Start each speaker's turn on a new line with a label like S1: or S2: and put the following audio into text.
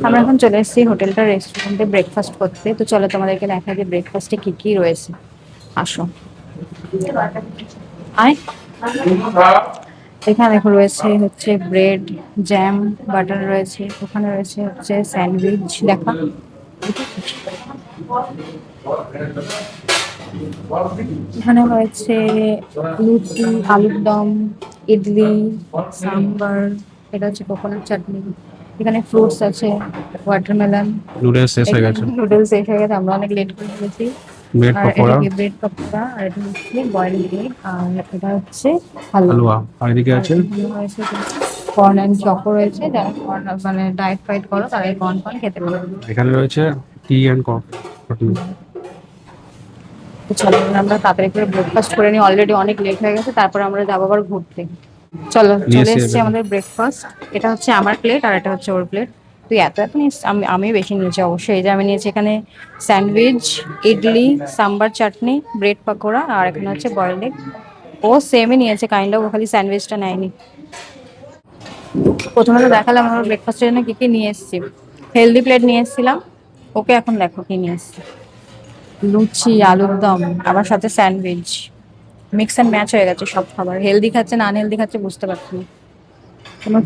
S1: আমরা এখন চলে এসেছি হোটেলটা রেস্টুরেন্টে ব্রেকফাস্ট করতে। তো চলো তোমাদেরকে দেখা যে ব্রেকফাস্টে কি কি রয়েছে। আসো আয়। এখানে দেখো রয়েছে হচ্ছে ব্রেড, জ্যাম, বাটার রয়েছে। ওখানে রয়েছে হচ্ছে স্যান্ডউইচ দেখা। এখানে রয়েছে লুচি, আলুর দম, ইডলি, সাম্বার। এটা হচ্ছে কোকোনাট চাটনি। এখানে ফ্রুটস আছে, ওয়াটারমেলন।
S2: নুডলস শেষ হয়ে
S1: এখানে
S2: গেছে।
S1: নুডলস শেষ হয়ে গেছে, আমরা অনেক লেট করে ফেলেছি।
S2: ব্রেড
S1: আর এটা
S2: পকোড়া,
S1: কি ব্রেড পকোড়া, আর এটা হচ্ছে বয়েলড এগ, আর এটা হচ্ছে হালুয়া।
S2: হালুয়া। আর এদিকে
S1: আর
S2: আছে
S1: এখানে রয়েছে কর্ন অ্যান্ড চকো রয়েছে, যারা কর্ন মানে ডায়েট ফাইট করো তারা এই কর্ন কর্ন খেতে পারো।
S2: এখানে রয়েছে টি অ্যান্ড কফি।
S1: তো চলো এবার আমরা তাড়াতাড়ি করে ব্রেকফাস্ট করে নিই, অলরেডি অনেক লেট হয়ে গেছে, তারপর আমরা যাবো আবার ঘুরতে। চলো
S2: নিয়ে
S1: চলে
S2: এসে
S1: এসেছি আমাদের ব্রেকফাস্ট। এটা হচ্ছে আমার প্লেট আর এটা হচ্ছে ওর প্লেট। তুই এত এত নিস, আমি বেশি নিয়েছি অবশ্যই। এই যে আমি নিয়েছি এখানে স্যান্ডউইচ, ইডলি, সাম্বার চাটনি, ব্রেড পাকোড়া, আর এখানে হচ্ছে বয়েলড এগ। ও সেমই নিয়েছে কাইন্ড অফ, ও খালি স্যান্ডউইচটা নেয়নি। প্রথমে তো দেখালাম আমরা ব্রেকফাস্টের জন্য কি কি নিয়ে এসেছি। হেলদি প্লেট নিয়ে এসেছিলাম, ওকে এখন দেখো কি নিয়ে এসেছি। লুচি, আলুর দম, আবার সাথে স্যান্ডউইচ। মিক্স অ্যান্ড ম্যাচ হয়ে গেছে সব খাবার, হেলদি খাচ্ছে না আনহেলদি খাচ্ছে বুঝতে পারছি না। কোনো